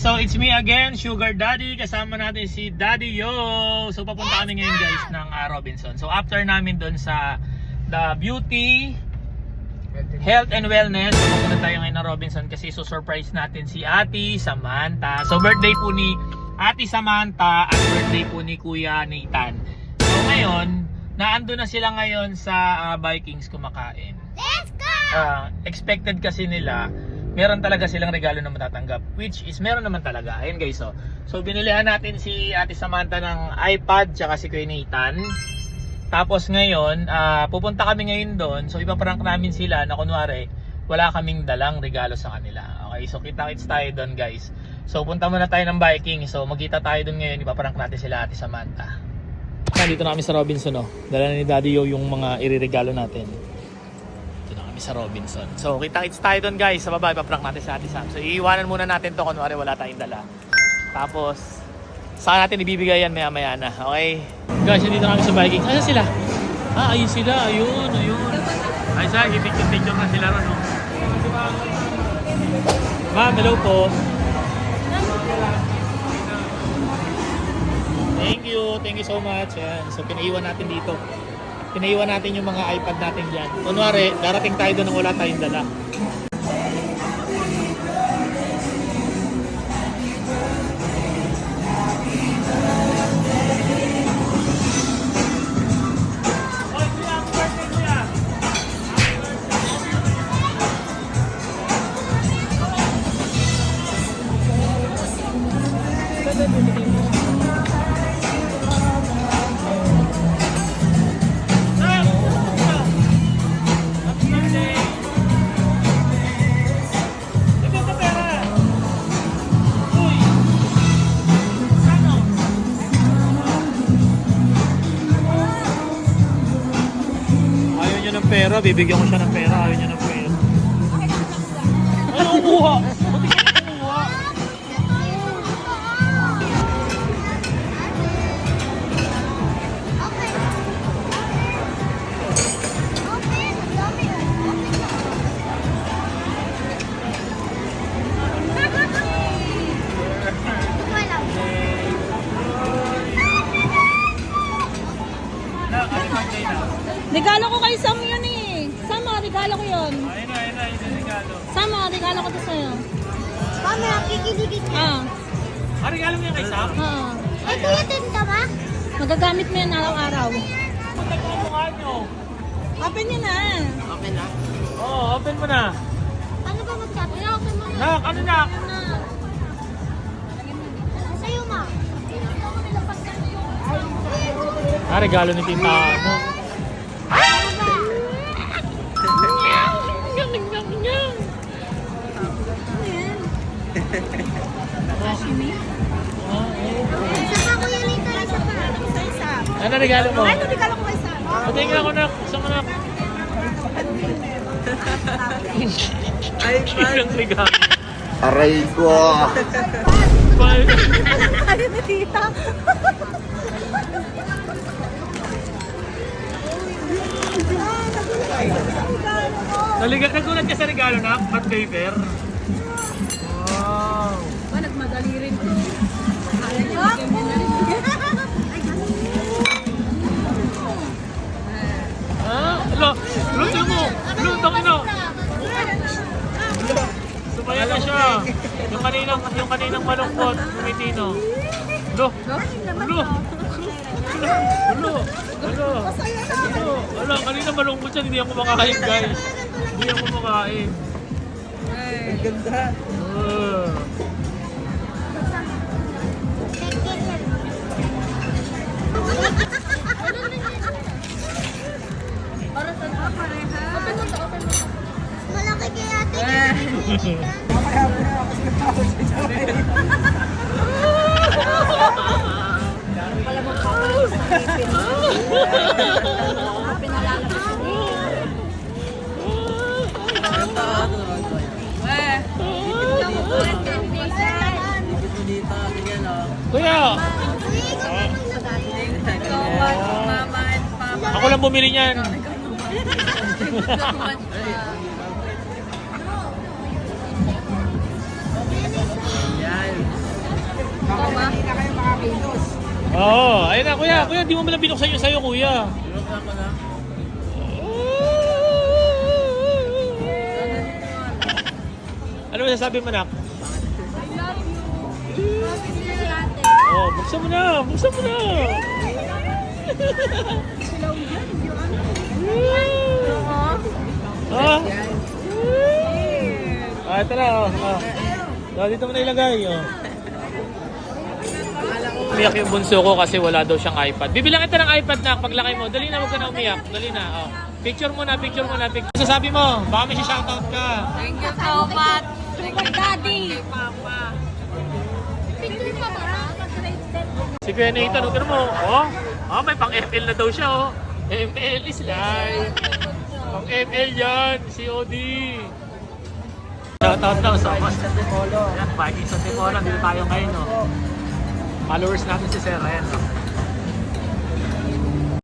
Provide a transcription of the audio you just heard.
so it's me again, Sugar Daddy. Kasama natin si Daddy Yo. So papunta kami ngayon guys ng Robinson. So after namin doon sa The Beauty, Health and Wellness, so papunta tayo ngayon ng Robinson kasi surprise natin si Ate Samantha. So birthday po ni Ate Samantha at birthday po ni Kuya Nathan. So ngayon, naando na sila ngayon sa Vikings kumakain. Let's go! Expected kasi nila meron talaga silang regalo na matatanggap, which is meron naman talaga. Ayun guys, so binilihan natin si Ate Samantha ng iPad tsaka si Kuya Nathan. Tapos ngayon, pupunta kami ngayon doon. So ipaprank namin sila na kunwari wala kaming dalang regalo sa kanila. Okay, so kita-kits tayo doon guys. So punta muna tayo ng Viking. So magkita tayo doon ngayon, ipaprank natin sila Ate Samantha. Nandito na kami sa Robinson, no. Dala na ni Daddy Yo yung mga ireregalo natin sa Robinson. So kita-kits tayo doon guys. Sa baba ipaprank natin sa Ate Sam. So iiwanan muna natin to kunwari wala tayong dala. Tapos saka natin ibibigay yan maya na. Okay guys, dito kami sa Viking. Ayan sila? Ayun sila. Ayun. Ay sa picture na sila ron, no? Ma'am, hello po. Thank you so much. Ayan. So pinaiwan natin dito. Pinaiwan natin yung mga iPad natin dyan. Kunwari, darating tayo doon nang wala tayong dala. Pera, bibigyan ko siya ng pera, ayaw niya ng pera. Ano kuha? Buti ka kuha. Regalo ko kay Sam yun eh. Sama, regalo ko yun. Ayun na, yung regalo. Sama, regalo ko to sa'yo. Mami, kikiligit niya. Regalo mo yan kay Sam? Ay, kuya, tinta ba? Magagamit mo yan araw-araw. Punta ko ang mukha nyo. Open nyo na. Open na? Oo, open mo na. Ano ba mag-chat? Open mo na. Nak, ano nak? Sa'yo, ma. Regalo ni Tita mo. Sashimi? Isa pa, kuya Lita. Isa pa. Isa. Ano regalo mo? Ay, ito regalo ko kay Sam. Patingin ako na. Gusto mo na. Ilang regalo. Aray ko! Ayaw na tita. Nagulat ka sa regalo na? Hot paper? Wow! Nagmadali rin. Alo! Luto mo! Luto ino! Sumaya na siya! Yung kaninang malungkot, tumitino. Alo! Alo! Alo! Kanina malungkot siya, hindi ako makakain guys. Hindi ako makakain. Ang ganda! Para sa mga pareha. Open mo to. Malaki kaya ate. Mamaya mo na ako sa tawag sa sabay. Pala mo pa. Pinalalabas mo. Kuya! Ako lang bumili niyan. Yan. Oo, ayun na kuya. Kuya, di mo man lang binuksan yung sa'yo kuya. Binuksan ko na. Ano masasabi mo, nak? I love you. Oh, buksan mo na. Buksan mo na. Ah. Ah, ito na. Oh. Oh, dito mo na ilagay. Oh. Umiyak yung bunso ko kasi wala daw siyang iPad. Bibilang kita ng iPad na paglaki mo. Dali na, huwag ka na umiyak. Dali na. Oh. Picture mo na. Sasabi mo, baka may shoutout ka. Thank you so much. Super Daddy. Papa. Picture pa ba? Si Kuya Nathan, huwag ka na mo. Oh, may pang ML na daw siya. Oh. ML is live. Pang ML yan. COD. Shoutout daw so much. Yan, Vikings sa Timolo. Dito tayo ngayon. No? Followers natin si Sir. Ayan. No?